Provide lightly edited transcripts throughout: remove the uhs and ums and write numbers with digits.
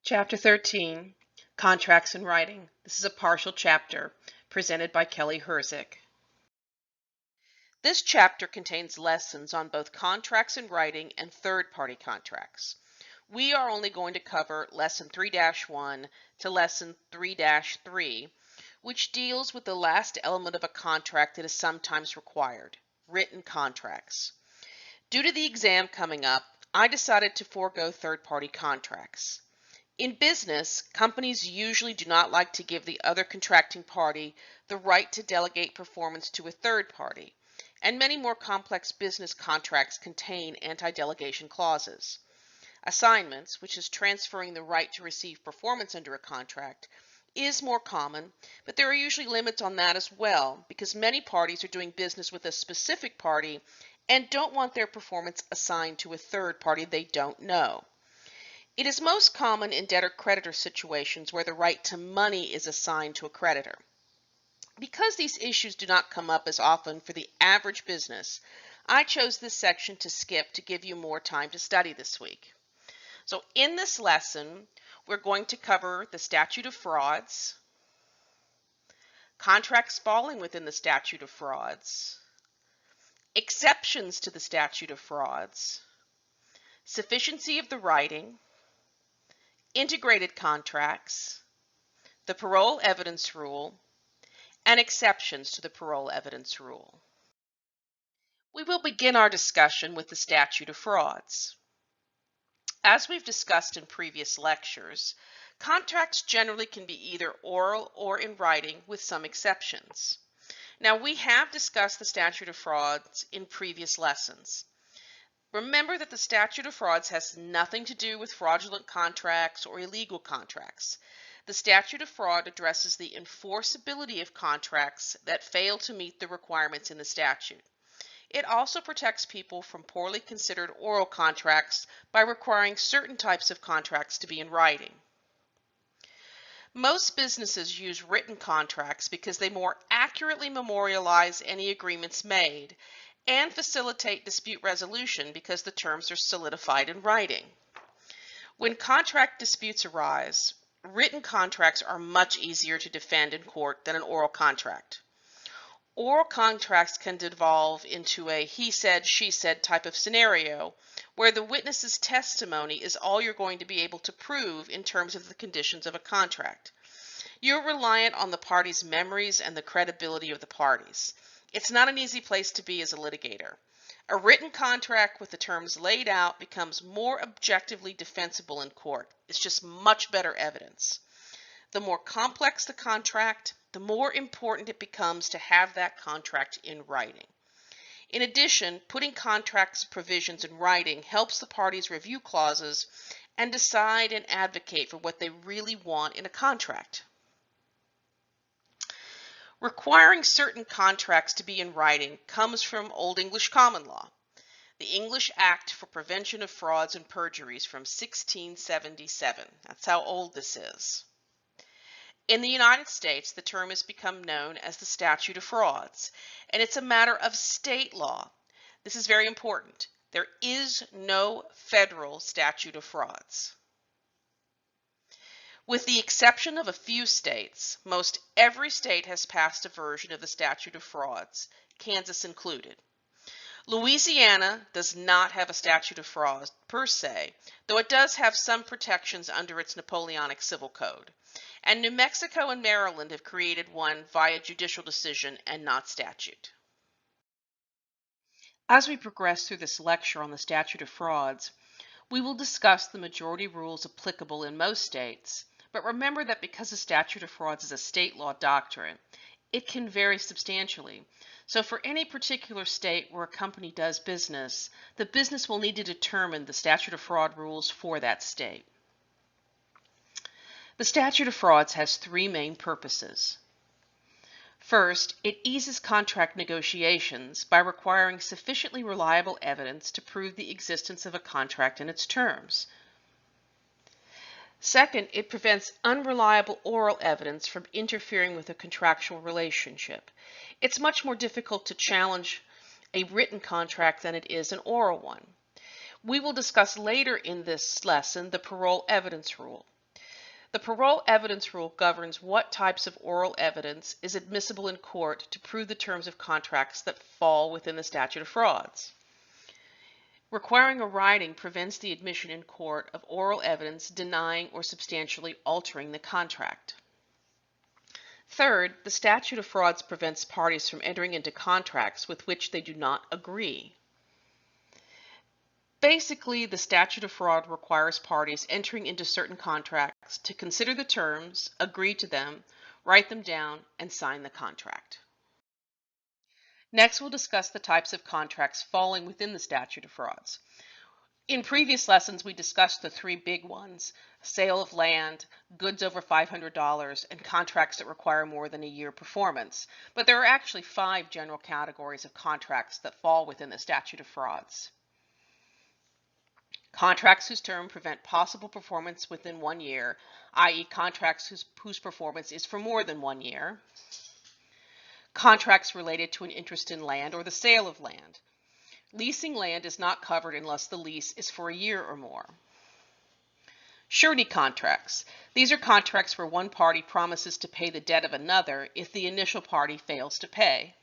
Chapter 13, Contracts in Writing. This is a partial chapter presented by Kelly Herzik. This chapter contains lessons on both contracts in writing and third-party contracts. We are only going to cover Lesson 3-1 to Lesson 3-3, which deals with the last element of a contract that is sometimes required, written contracts. Due to the exam coming up, I decided to forego third-party contracts. In business, companies usually do not like to give the other contracting party the right to delegate performance to a third party, and many more complex business contracts contain anti-delegation clauses. Assignments, which is transferring the right to receive performance under a contract, is more common, but there are usually limits on that as well because many parties are doing business with a specific party and don't want their performance assigned to a third party they don't know. It is most common in debtor-creditor situations where the right to money is assigned to a creditor. Because these issues do not come up as often for the average business, I chose this section to skip to give you more time to study this week. So in this lesson, we're going to cover the statute of frauds, contracts falling within the statute of frauds, exceptions to the statute of frauds, sufficiency of the writing, integrated contracts, the parole evidence rule, and exceptions to the parole evidence rule. We will begin our discussion with the statute of frauds. As we've discussed in previous lectures, contracts generally can be either oral or in writing with some exceptions. Now, we have discussed the statute of frauds in previous lessons. Remember that the statute of frauds has nothing to do with fraudulent contracts or illegal contracts. The statute of fraud addresses the enforceability of contracts that fail to meet the requirements in the statute. It also protects people from poorly considered oral contracts by requiring certain types of contracts to be in writing. Most businesses use written contracts because they more accurately memorialize any agreements made and facilitate dispute resolution because the terms are solidified in writing. When contract disputes arise, written contracts are much easier to defend in court than an oral contract. Oral contracts can devolve into a he said, she said type of scenario where the witness's testimony is all you're going to be able to prove in terms of the conditions of a contract. You're reliant on the parties' memories and the credibility of the parties. It's not an easy place to be as a litigator. A written contract with the terms laid out becomes more objectively defensible in court. It's just much better evidence. The more complex the contract, the more important it becomes to have that contract in writing. In addition, putting contracts provisions in writing helps the parties review clauses and decide and advocate for what they really want in a contract. Requiring certain contracts to be in writing comes from Old English common law, the English Act for Prevention of Frauds and Perjuries from 1677. That's how old this is. In the United States, the term has become known as the statute of frauds, and it's a matter of state law. This is very important. There is no federal statute of frauds. With the exception of a few states, most every state has passed a version of the statute of frauds, Kansas included. Louisiana does not have a statute of frauds per se, though it does have some protections under its Napoleonic Civil Code. And New Mexico and Maryland have created one via judicial decision and not statute. As we progress through this lecture on the statute of frauds, we will discuss the majority rules applicable in most states, but remember that because the statute of frauds is a state law doctrine, it can vary substantially. So for any particular state where a company does business, the business will need to determine the statute of fraud rules for that state. The statute of frauds has three main purposes. First, it eases contract negotiations by requiring sufficiently reliable evidence to prove the existence of a contract and its terms. Second, it prevents unreliable oral evidence from interfering with a contractual relationship. It's much more difficult to challenge a written contract than it is an oral one. We will discuss later in this lesson the parole evidence rule. The parole evidence rule governs what types of oral evidence is admissible in court to prove the terms of contracts that fall within the statute of frauds. Requiring a writing prevents the admission in court of oral evidence denying or substantially altering the contract. Third, the statute of frauds prevents parties from entering into contracts with which they do not agree. Basically, the statute of fraud requires parties entering into certain contracts to consider the terms, agree to them, write them down, and sign the contract. Next, we'll discuss the types of contracts falling within the statute of frauds. In previous lessons, we discussed the three big ones: sale of land, goods over $500, and contracts that require more than a year performance. But there are actually 5 general categories of contracts that fall within the statute of frauds. Contracts whose term prevent possible performance within 1 year, i.e. contracts whose performance is for more than 1 year. Contracts related to an interest in land or the sale of land. Leasing land is not covered unless the lease is for a year or more. Surety contracts. These are contracts where one party promises to pay the debt of another if the initial party fails to pay.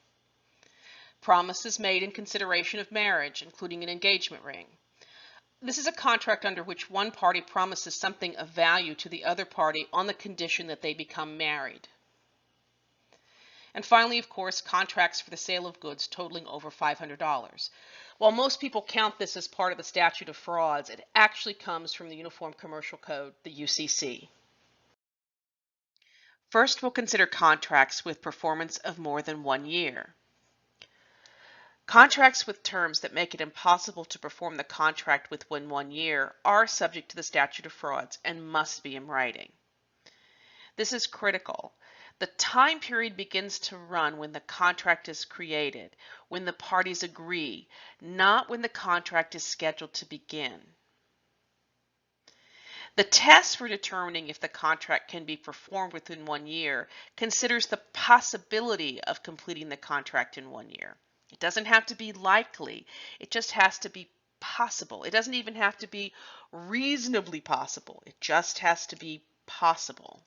Promises made in consideration of marriage, including an engagement ring. This is a contract under which one party promises something of value to the other party on the condition that they become married. And finally, of course, contracts for the sale of goods totaling over $500. While most people count this as part of the statute of frauds, it actually comes from the Uniform Commercial Code, the UCC. First, we'll consider contracts with performance of more than 1 year. Contracts with terms that make it impossible to perform the contract within 1 year are subject to the statute of frauds and must be in writing. This is critical. The time period begins to run when the contract is created, when the parties agree, not when the contract is scheduled to begin. The test for determining if the contract can be performed within 1 year considers the possibility of completing the contract in 1 year. It doesn't have to be likely, it just has to be possible. It doesn't even have to be reasonably possible, it just has to be possible.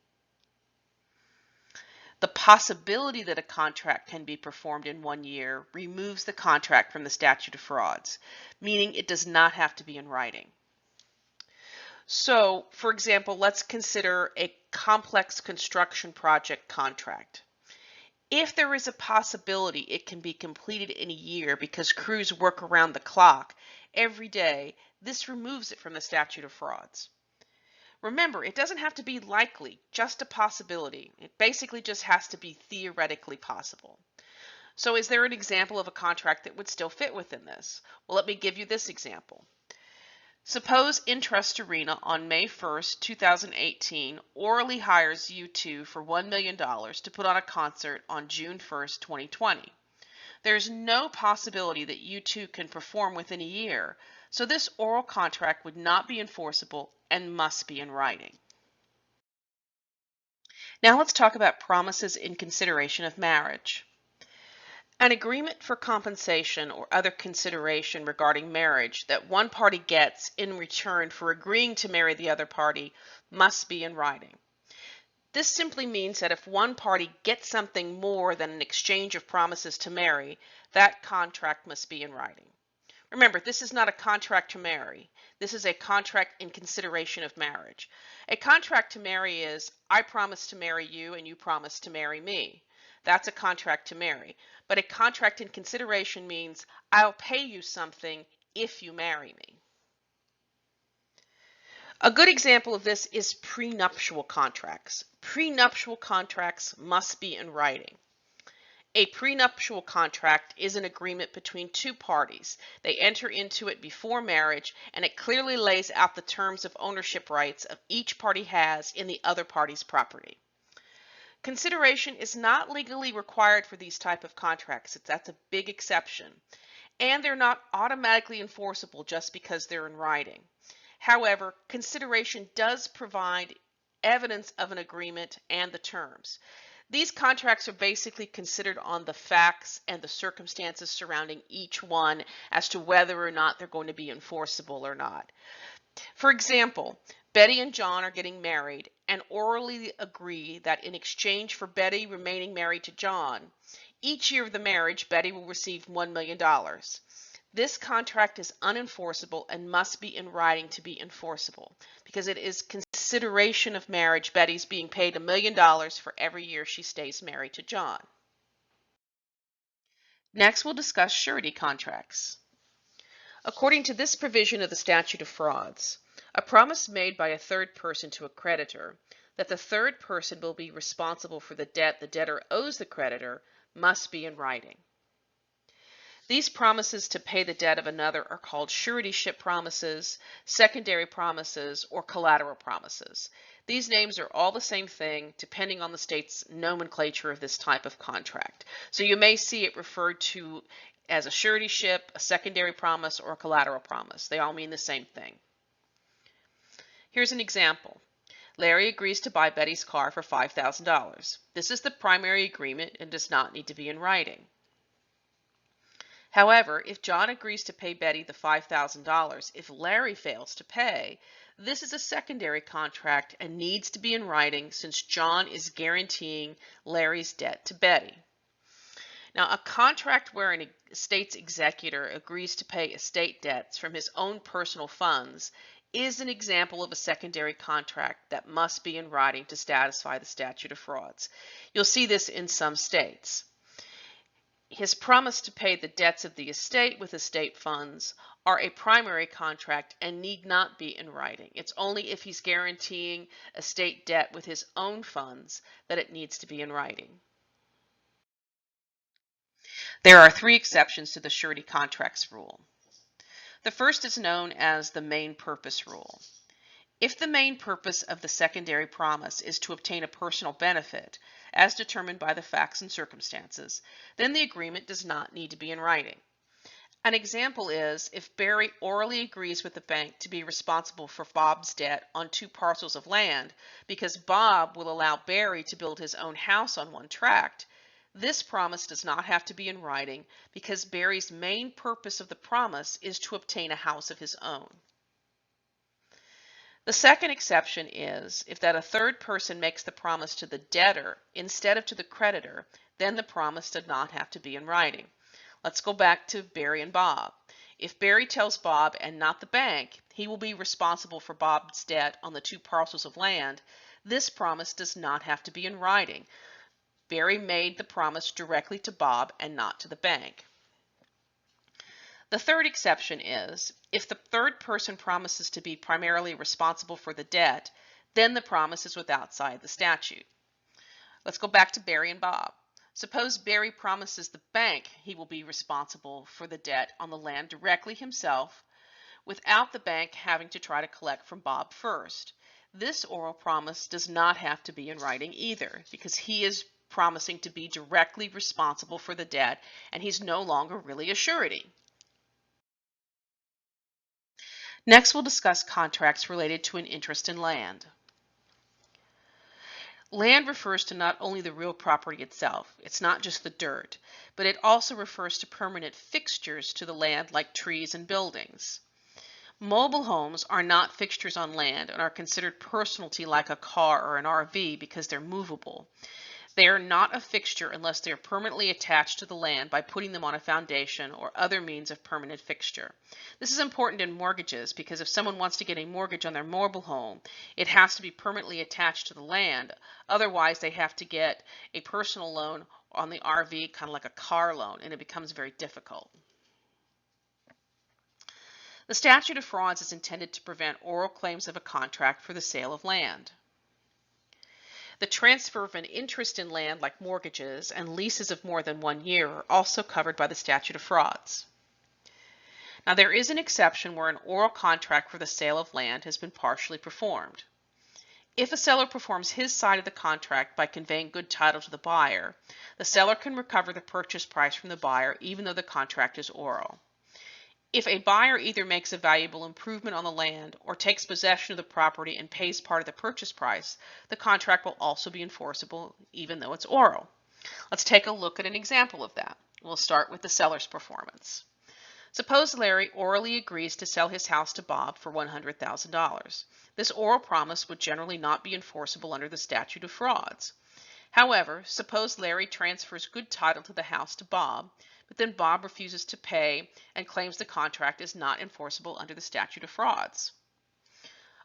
The possibility that a contract can be performed in 1 year removes the contract from the statute of frauds, meaning it does not have to be in writing. So, for example, let's consider a complex construction project contract. If there is a possibility it can be completed in a year because crews work around the clock every day, this removes it from the statute of frauds. Remember, it doesn't have to be likely, just a possibility. It basically just has to be theoretically possible. So is there an example of a contract that would still fit within this? Well, let me give you this example. Suppose Intrust Arena on May 1st, 2018 orally hires U2 for $1 million to put on a concert on June 1st, 2020. There's no possibility that U2 can perform within a year, so this oral contract would not be enforceable and must be in writing. Now let's talk about promises in consideration of marriage. An agreement for compensation or other consideration regarding marriage that one party gets in return for agreeing to marry the other party must be in writing. This simply means that if one party gets something more than an exchange of promises to marry, that contract must be in writing. Remember, this is not a contract to marry. This is a contract in consideration of marriage. A contract to marry is, I promise to marry you and you promise to marry me. That's a contract to marry. But a contract in consideration means I'll pay you something if you marry me. A good example of this is prenuptial contracts. Prenuptial contracts must be in writing. A prenuptial contract is an agreement between two parties. They enter into it before marriage, and it clearly lays out the terms of ownership rights of each party has in the other party's property. Consideration is not legally required for these type of contracts. That's a big exception. And they're not automatically enforceable just because they're in writing. However, consideration does provide evidence of an agreement and the terms. These contracts are basically considered on the facts and the circumstances surrounding each one as to whether or not they're going to be enforceable or not. For example, Betty and John are getting married and orally agree that in exchange for Betty remaining married to John, each year of the marriage, Betty will receive $1 million. This contract is unenforceable and must be in writing to be enforceable because it is consideration of marriage. Betty's being paid $1 million for every year she stays married to John. Next, we'll discuss surety contracts. According to this provision of the Statute of Frauds, a promise made by a third person to a creditor that the third person will be responsible for the debt the debtor owes the creditor must be in writing. These promises to pay the debt of another are called suretyship promises, secondary promises, or collateral promises. These names are all the same thing depending on the state's nomenclature of this type of contract. So you may see it referred to as a suretyship, a secondary promise, or a collateral promise. They all mean the same thing. Here's an example. Larry agrees to buy Betty's car for $5,000. This is the primary agreement and does not need to be in writing. However, if John agrees to pay Betty the $5,000, if Larry fails to pay, this is a secondary contract and needs to be in writing since John is guaranteeing Larry's debt to Betty. Now, a contract where an estate's executor agrees to pay estate debts from his own personal funds is an example of a secondary contract that must be in writing to satisfy the statute of frauds. You'll see this in some states. His promise to pay the debts of the estate with estate funds are a primary contract and need not be in writing. It's only if he's guaranteeing estate debt with his own funds that it needs to be in writing. There are 3 exceptions to the surety contracts rule. The first is known as the main purpose rule. If the main purpose of the secondary promise is to obtain a personal benefit, as determined by the facts and circumstances, then the agreement does not need to be in writing. An example is if Barry orally agrees with the bank to be responsible for Bob's debt on 2 parcels of land because Bob will allow Barry to build his own house on one tract. This promise does not have to be in writing because Barry's main purpose of the promise is to obtain a house of his own. The second exception is if that a third person makes the promise to the debtor instead of to the creditor, then the promise does not have to be in writing. Let's go back to Barry and Bob. If Barry tells Bob and not the bank he will be responsible for Bob's debt on the 2 parcels of land, this promise does not have to be in writing. Barry made the promise directly to Bob and not to the bank. The third exception is if the third person promises to be primarily responsible for the debt, then the promise is outside the statute. Let's go back to Barry and Bob. Suppose Barry promises the bank he will be responsible for the debt on the land directly himself, without the bank having to try to collect from Bob first. This oral promise does not have to be in writing either, because he is promising to be directly responsible for the debt and he's no longer really a surety. Next, we'll discuss contracts related to an interest in land. Land refers to not only the real property itself, it's not just the dirt, but it also refers to permanent fixtures to the land like trees and buildings. Mobile homes are not fixtures on land and are considered personalty like a car or an RV because they're movable. They are not a fixture unless they are permanently attached to the land by putting them on a foundation or other means of permanent fixture. This is important in mortgages because if someone wants to get a mortgage on their mobile home, it has to be permanently attached to the land. Otherwise, they have to get a personal loan on the RV, kind of like a car loan, and it becomes very difficult. The statute of frauds is intended to prevent oral claims of a contract for the sale of land. The transfer of an interest in land like mortgages and leases of more than 1 year are also covered by the statute of frauds. Now there is an exception where an oral contract for the sale of land has been partially performed. If a seller performs his side of the contract by conveying good title to the buyer, the seller can recover the purchase price from the buyer even though the contract is oral. If a buyer either makes a valuable improvement on the land or takes possession of the property and pays part of the purchase price, the contract will also be enforceable even though it's oral. Let's take a look at an example of that. We'll start with the seller's performance. Suppose Larry orally agrees to sell his house to Bob for $100,000. This oral promise would generally not be enforceable under the statute of frauds. However, suppose Larry transfers good title to the house to Bob, but then Bob refuses to pay and claims the contract is not enforceable under the statute of frauds.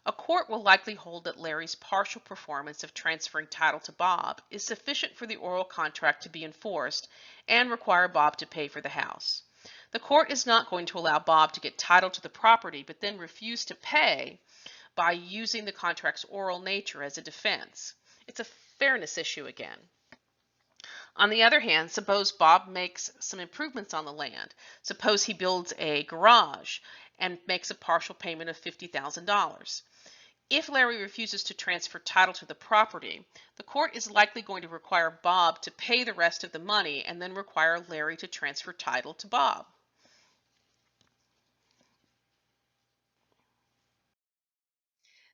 A court will likely hold that Larry's partial performance of transferring title to Bob is sufficient for the oral contract to be enforced and require Bob to pay for the house. The court is not going to allow Bob to get title to the property but then refuse to pay by using the contract's oral nature as a defense. It's a fairness issue again. On the other hand, suppose Bob makes some improvements on the land. Suppose he builds a garage and makes a partial payment of $50,000. If Larry refuses to transfer title to the property, the court is likely going to require Bob to pay the rest of the money and then require Larry to transfer title to Bob.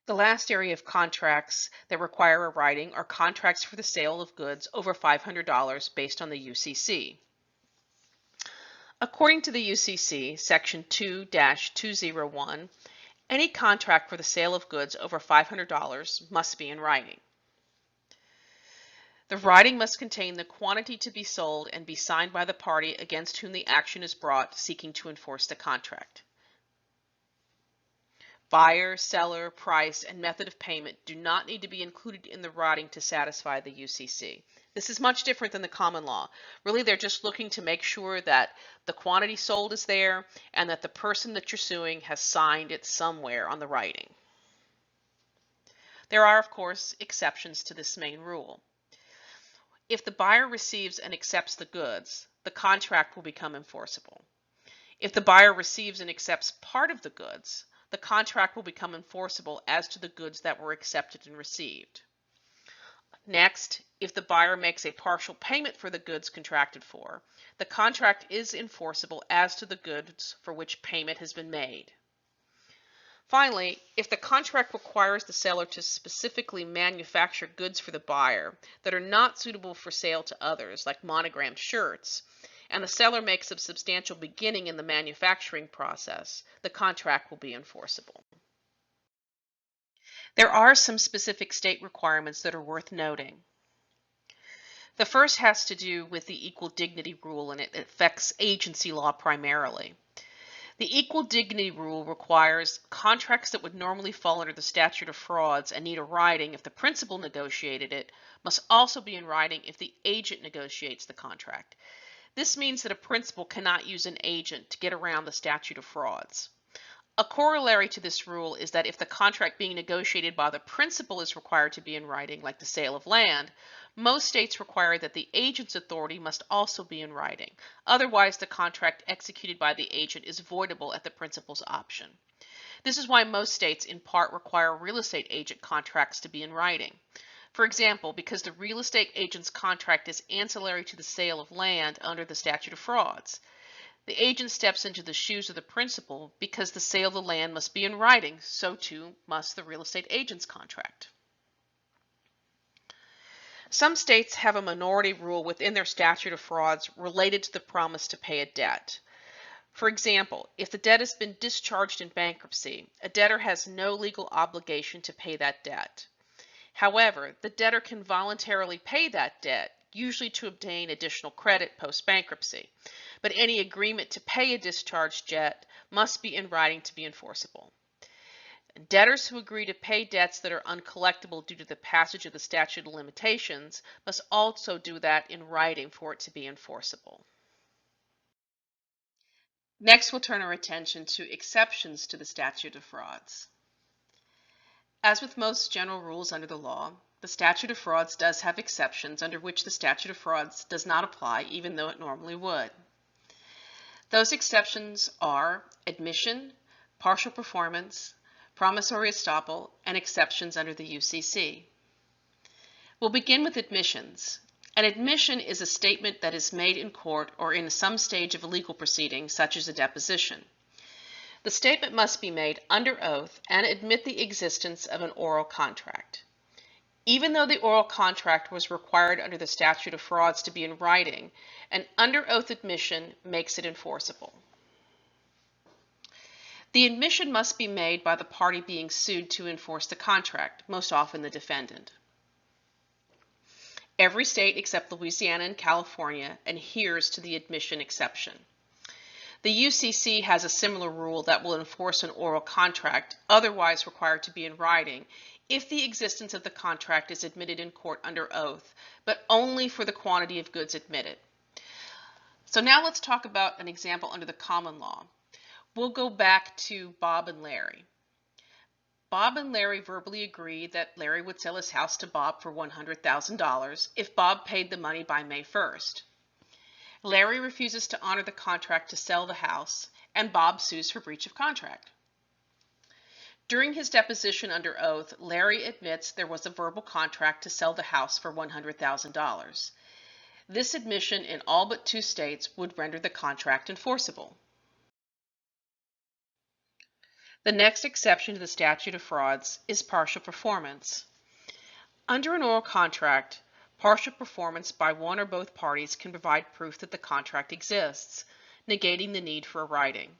The last area of contracts that require a writing are contracts for the sale of goods over $500 based on the UCC. According to the UCC, Section 2-201, any contract for the sale of goods over $500 must be in writing. The writing must contain the quantity to be sold and be signed by the party against whom the action is brought seeking to enforce the contract. Buyer, seller, price, and method of payment do not need to be included in the writing to satisfy the UCC. This is much different than the common law. Really, they're just looking to make sure that the quantity sold is there and that the person that you're suing has signed it somewhere on the writing. There are, of course, exceptions to this main rule. If the buyer receives and accepts the goods, the contract will become enforceable. If the buyer receives and accepts part of the goods, the contract will become enforceable as to the goods that were accepted and received. Next, if the buyer makes a partial payment for the goods contracted for, the contract is enforceable as to the goods for which payment has been made. Finally, if the contract requires the seller to specifically manufacture goods for the buyer that are not suitable for sale to others, like monogrammed shirts, and the seller makes a substantial beginning in the manufacturing process, the contract will be enforceable. There are some specific state requirements that are worth noting. The first has to do with the equal dignity rule, and it affects agency law primarily. The equal dignity rule requires contracts that would normally fall under the statute of frauds and need a writing if the principal negotiated it must also be in writing if the agent negotiates the contract. This means that a principal cannot use an agent to get around the statute of frauds. A corollary to this rule is that if the contract being negotiated by the principal is required to be in writing, like the sale of land, most states require that the agent's authority must also be in writing. Otherwise, the contract executed by the agent is voidable at the principal's option. This is why most states in part require real estate agent contracts to be in writing. For example, because the real estate agent's contract is ancillary to the sale of land under the statute of frauds. The agent steps into the shoes of the principal because the sale of the land must be in writing, so too must the real estate agent's contract. Some states have a minority rule within their statute of frauds related to the promise to pay a debt. For example, if the debt has been discharged in bankruptcy, a debtor has no legal obligation to pay that debt. However, the debtor can voluntarily pay that debt, usually to obtain additional credit post-bankruptcy. But any agreement to pay a discharged debt must be in writing to be enforceable. Debtors who agree to pay debts that are uncollectible due to the passage of the statute of limitations must also do that in writing for it to be enforceable. Next, we'll turn our attention to exceptions to the statute of frauds. As with most general rules under the law, the statute of frauds does have exceptions under which the statute of frauds does not apply even though it normally would. Those exceptions are admission, partial performance, promissory estoppel, and exceptions under the UCC. We'll begin with admissions. An admission is a statement that is made in court or in some stage of a legal proceeding, such as a deposition. The statement must be made under oath and admit the existence of an oral contract. Even though the oral contract was required under the statute of frauds to be in writing, an under oath admission makes it enforceable. The admission must be made by the party being sued to enforce the contract, most often the defendant. Every state except Louisiana and California adheres to the admission exception. The UCC has a similar rule that will enforce an oral contract, otherwise required to be in writing, if the existence of the contract is admitted in court under oath, but only for the quantity of goods admitted. So now let's talk about an example under the common law. We'll go back to Bob and Larry. Bob and Larry verbally agreed that Larry would sell his house to Bob for $100,000 if Bob paid the money by May 1st. Larry refuses to honor the contract to sell the house, and Bob sues for breach of contract. During his deposition under oath, Larry admits there was a verbal contract to sell the house for $100,000. This admission in all but 2 states would render the contract enforceable. The next exception to the statute of frauds is partial performance. Under an oral contract, partial performance by one or both parties can provide proof that the contract exists, negating the need for a writing.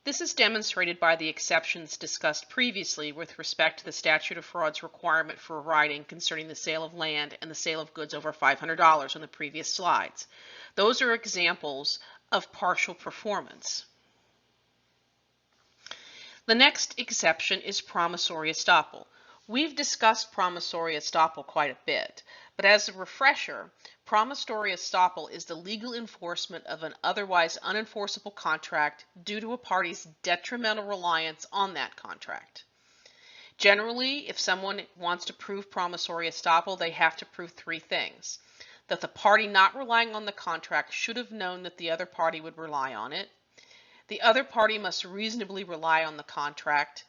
This is demonstrated by the exceptions discussed previously with respect to the statute of frauds requirement for a writing concerning the sale of land and the sale of goods over $500 on the previous slides. Those are examples of partial performance. The next exception is promissory estoppel. We've discussed promissory estoppel quite a bit, but as a refresher, promissory estoppel is the legal enforcement of an otherwise unenforceable contract due to a party's detrimental reliance on that contract. Generally, if someone wants to prove promissory estoppel, they have to prove 3 things: that the party not relying on the contract should have known that the other party would rely on it, the other party must reasonably rely on the contract,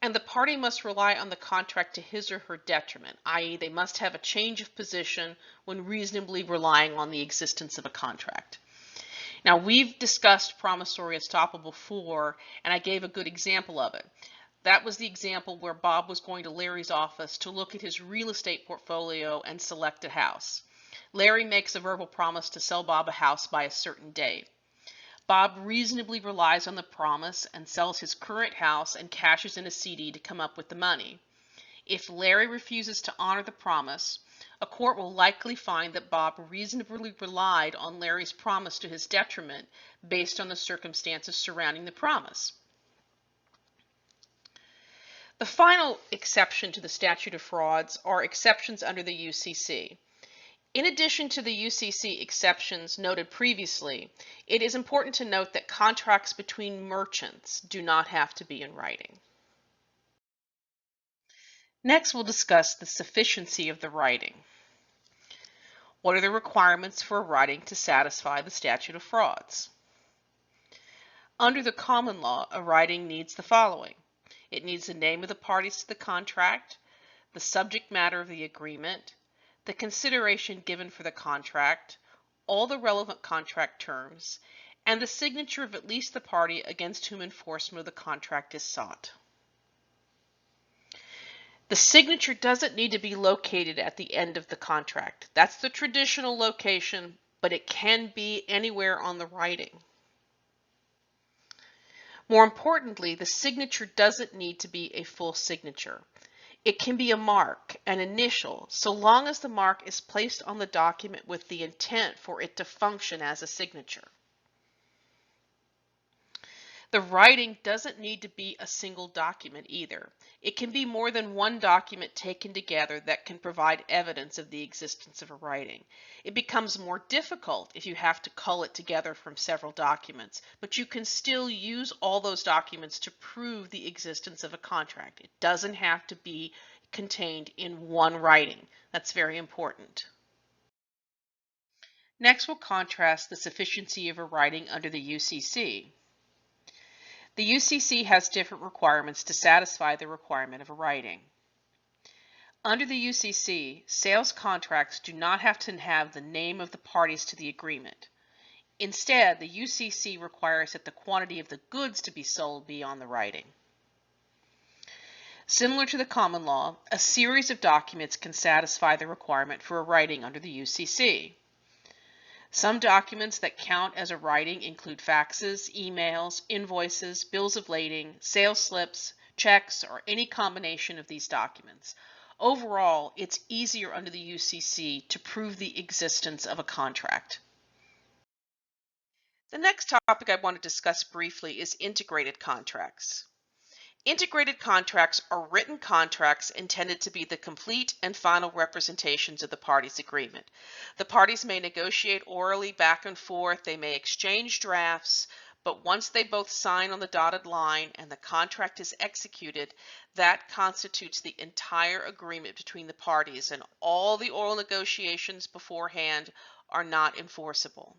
and the party must rely on the contract to his or her detriment, i.e. they must have a change of position when reasonably relying on the existence of a contract. Now, we've discussed promissory estoppel before, and I gave a good example of it. That was the example where Bob was going to Larry's office to look at his real estate portfolio and select a house. Larry makes a verbal promise to sell Bob a house by a certain date. Bob reasonably relies on the promise and sells his current house and cashes in a CD to come up with the money. If Larry refuses to honor the promise, a court will likely find that Bob reasonably relied on Larry's promise to his detriment based on the circumstances surrounding the promise. The final exception to the statute of frauds are exceptions under the UCC. In addition to the UCC exceptions noted previously, it is important to note that contracts between merchants do not have to be in writing. Next, we'll discuss the sufficiency of the writing. What are the requirements for a writing to satisfy the statute of frauds? Under the common law, a writing needs the following. It needs the name of the parties to the contract, the subject matter of the agreement, the consideration given for the contract, all the relevant contract terms, and the signature of at least the party against whom enforcement of the contract is sought. The signature doesn't need to be located at the end of the contract. That's the traditional location, but it can be anywhere on the writing. More importantly, the signature doesn't need to be a full signature. It can be a mark, an initial, so long as the mark is placed on the document with the intent for it to function as a signature. The writing doesn't need to be a single document either. It can be more than one document taken together that can provide evidence of the existence of a writing. It becomes more difficult if you have to cull it together from several documents, but you can still use all those documents to prove the existence of a contract. It doesn't have to be contained in one writing. That's very important. Next, we'll contrast the sufficiency of a writing under the UCC. The UCC has different requirements to satisfy the requirement of a writing. Under the UCC, sales contracts do not have to have the name of the parties to the agreement. Instead, the UCC requires that the quantity of the goods to be sold be on the writing. Similar to the common law, a series of documents can satisfy the requirement for a writing under the UCC. Some documents that count as a writing include faxes, emails, invoices, bills of lading, sales slips, checks, or any combination of these documents. Overall, it's easier under the UCC to prove the existence of a contract. The next topic I want to discuss briefly is integrated contracts. Integrated contracts are written contracts intended to be the complete and final representations of the parties' agreement. The parties may negotiate orally back and forth, they may exchange drafts, but once they both sign on the dotted line and the contract is executed, that constitutes the entire agreement between the parties, and all the oral negotiations beforehand are not enforceable.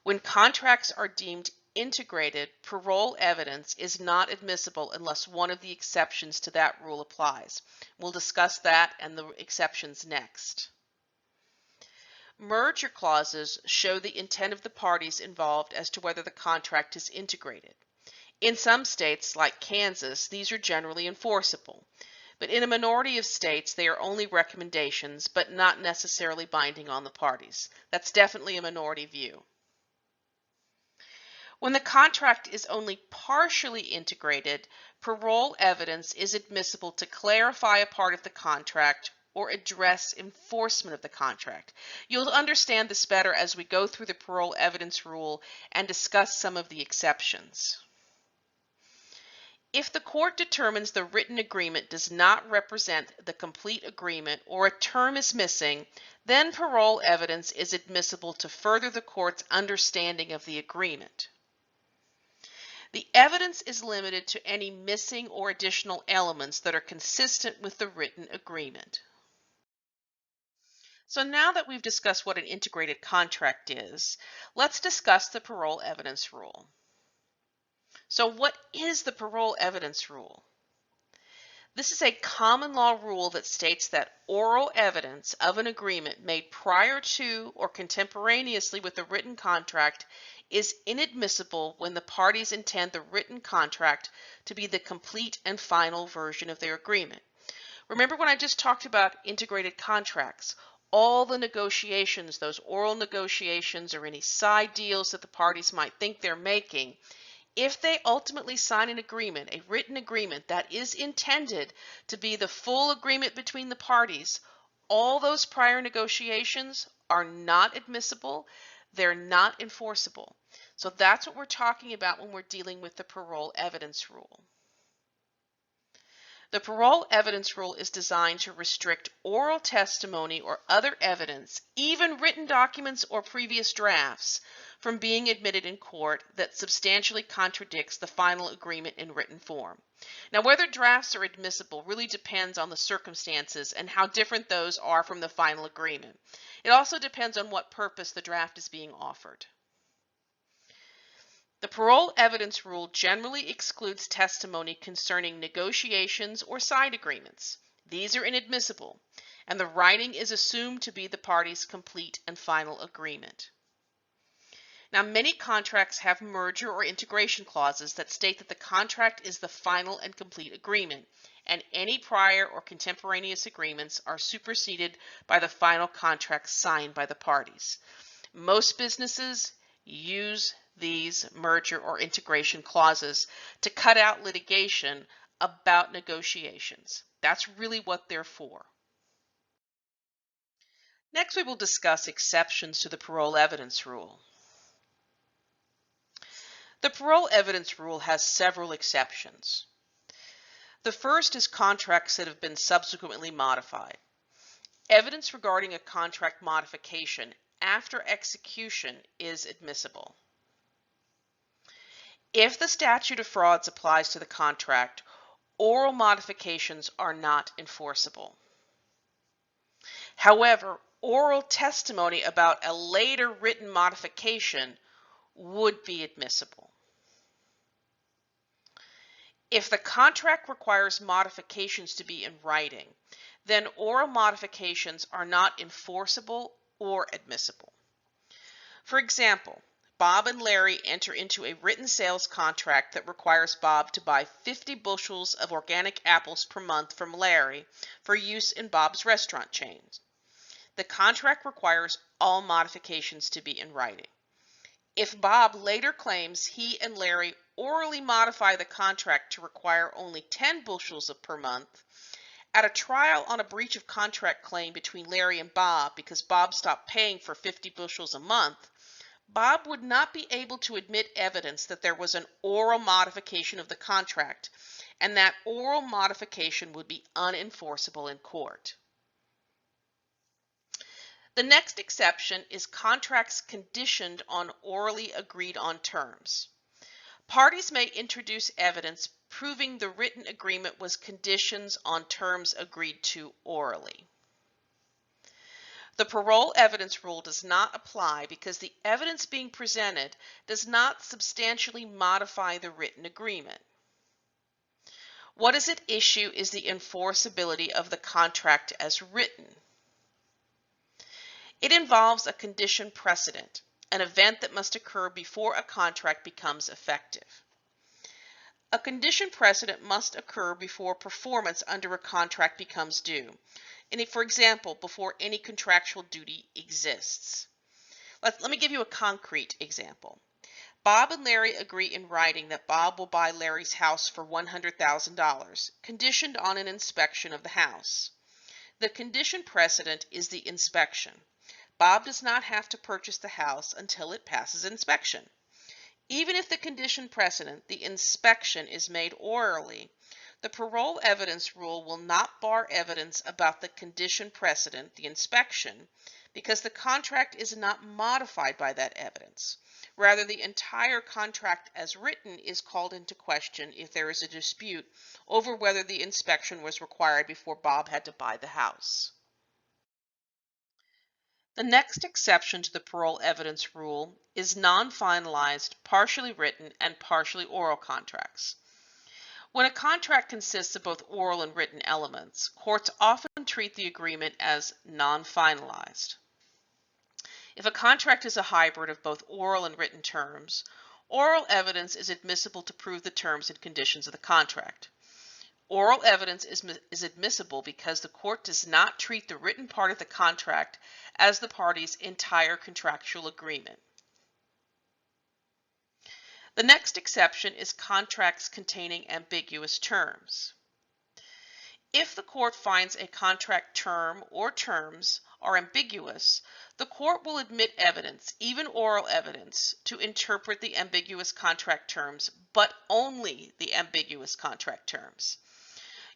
When contracts are deemed integrated, parole evidence is not admissible unless one of the exceptions to that rule applies. We'll discuss that and the exceptions next. Merger clauses show the intent of the parties involved as to whether the contract is integrated. In some states, like Kansas, these are generally enforceable. But in a minority of states, they are only recommendations, but not necessarily binding on the parties. That's definitely a minority view. When the contract is only partially integrated, parole evidence is admissible to clarify a part of the contract or address enforcement of the contract. You'll understand this better as we go through the parole evidence rule and discuss some of the exceptions. If the court determines the written agreement does not represent the complete agreement or a term is missing, then parole evidence is admissible to further the court's understanding of the agreement. The evidence is limited to any missing or additional elements that are consistent with the written agreement. So now that we've discussed what an integrated contract is, let's discuss the parole evidence rule. So what is the parole evidence rule? This is a common law rule that states that oral evidence of an agreement made prior to or contemporaneously with the written contract is inadmissible when the parties intend the written contract to be the complete and final version of their agreement. Remember when I just talked about integrated contracts? All the negotiations, those oral negotiations or any side deals that the parties might think they're making, if they ultimately sign an agreement, a written agreement that is intended to be the full agreement between the parties, all those prior negotiations are not admissible. They're not enforceable. So that's what we're talking about when we're dealing with the parole evidence rule. The parole evidence rule is designed to restrict oral testimony or other evidence, even written documents or previous drafts, from being admitted in court that substantially contradicts the final agreement in written form. Now, whether drafts are admissible really depends on the circumstances and how different those are from the final agreement. It also depends on what purpose the draft is being offered. The parole evidence rule generally excludes testimony concerning negotiations or side agreements. These are inadmissible, and the writing is assumed to be the parties' complete and final agreement. Now, many contracts have merger or integration clauses that state that the contract is the final and complete agreement, and any prior or contemporaneous agreements are superseded by the final contract signed by the parties. Most businesses use these merger or integration clauses to cut out litigation about negotiations. That's really what they're for. Next, we will discuss exceptions to the parole evidence rule. The parole evidence rule has several exceptions. The first is contracts that have been subsequently modified. Evidence regarding a contract modification after execution is admissible. If the statute of frauds applies to the contract, oral modifications are not enforceable. However, oral testimony about a later written modification would be admissible. If the contract requires modifications to be in writing, then oral modifications are not enforceable or admissible. For example, Bob and Larry enter into a written sales contract that requires Bob to buy 50 bushels of organic apples per month from Larry for use in Bob's restaurant chain. The contract requires all modifications to be in writing. If Bob later claims he and Larry orally modify the contract to require only 10 bushels per month, at a trial on a breach of contract claim between Larry and Bob because Bob stopped paying for 50 bushels a month, Bob would not be able to admit evidence that there was an oral modification of the contract, and that oral modification would be unenforceable in court. The next exception is contracts conditioned on orally agreed on terms. Parties may introduce evidence proving the written agreement was conditions on terms agreed to orally. The parole evidence rule does not apply because the evidence being presented does not substantially modify the written agreement. What is at issue is the enforceability of the contract as written. It involves a condition precedent, an event that must occur before a contract becomes effective. A condition precedent must occur before performance under a contract becomes due. For example, before any contractual duty exists. Let me give you a concrete example. Bob and Larry agree in writing that Bob will buy Larry's house for $100,000, conditioned on an inspection of the house. The condition precedent is the inspection. Bob does not have to purchase the house until it passes inspection. Even if the condition precedent, the inspection, is made orally, the parole evidence rule will not bar evidence about the condition precedent, the inspection, because the contract is not modified by that evidence. Rather, the entire contract as written is called into question if there is a dispute over whether the inspection was required before Bob had to buy the house. The next exception to the parole evidence rule is non-finalized, partially written, and partially oral contracts. When a contract consists of both oral and written elements, courts often treat the agreement as non-finalized. If a contract is a hybrid of both oral and written terms, oral evidence is admissible to prove the terms and conditions of the contract. Oral evidence is admissible because the court does not treat the written part of the contract as the party's entire contractual agreement. The next exception is contracts containing ambiguous terms. If the court finds a contract term or terms are ambiguous, the court will admit evidence, even oral evidence, to interpret the ambiguous contract terms, but only the ambiguous contract terms.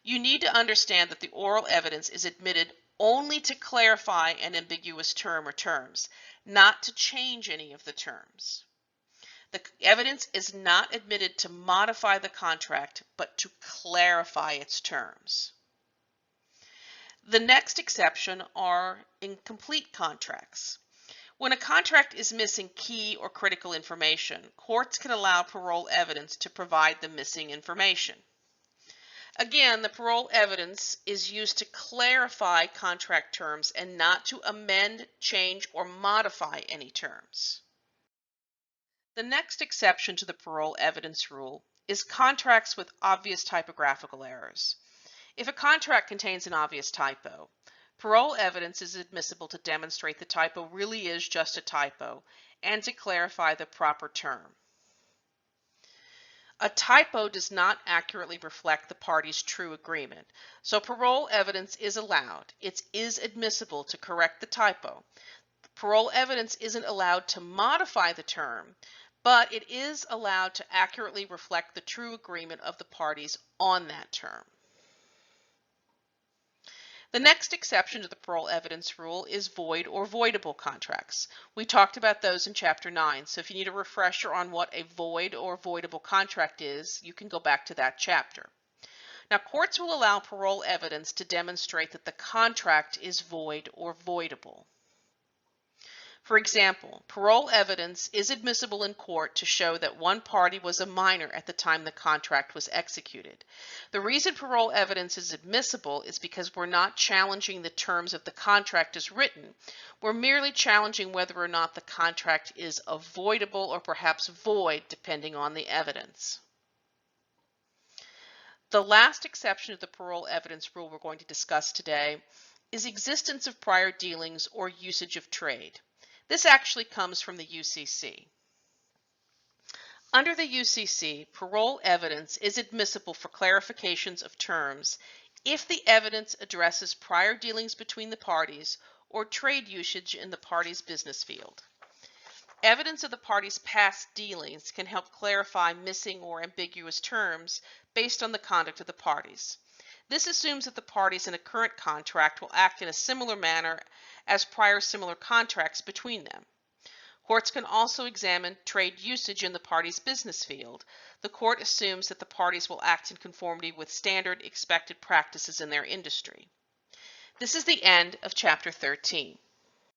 You need to understand that the oral evidence is admitted only to clarify an ambiguous term or terms, not to change any of the terms. The evidence is not admitted to modify the contract, but to clarify its terms. The next exception are incomplete contracts. When a contract is missing key or critical information, courts can allow parole evidence to provide the missing information. Again, the parole evidence is used to clarify contract terms and not to amend, change, or modify any terms. The next exception to the parole evidence rule is contracts with obvious typographical errors. If a contract contains an obvious typo, parole evidence is admissible to demonstrate the typo really is just a typo and to clarify the proper term. A typo does not accurately reflect the party's true agreement, so parole evidence is allowed. It is admissible to correct the typo. Parole evidence isn't allowed to modify the term, but it is allowed to accurately reflect the true agreement of the parties on that term. The next exception to the parole evidence rule is void or voidable contracts. We talked about those in Chapter 9, so if you need a refresher on what a void or voidable contract is, you can go back to that chapter. Now, courts will allow parole evidence to demonstrate that the contract is void or voidable. For example, parole evidence is admissible in court to show that one party was a minor at the time the contract was executed. The reason parole evidence is admissible is because we're not challenging the terms of the contract as written. We're merely challenging whether or not the contract is avoidable or perhaps void, depending on the evidence. The last exception to the parole evidence rule we're going to discuss today is existence of prior dealings or usage of trade. This actually comes from the UCC. Under the UCC, parole evidence is admissible for clarifications of terms if the evidence addresses prior dealings between the parties or trade usage in the parties' business field. Evidence of the parties' past dealings can help clarify missing or ambiguous terms based on the conduct of the parties. This assumes that the parties in a current contract will act in a similar manner as prior similar contracts between them. Courts can also examine trade usage in the parties' business field. The court assumes that the parties will act in conformity with standard expected practices in their industry. This is the end of Chapter 13.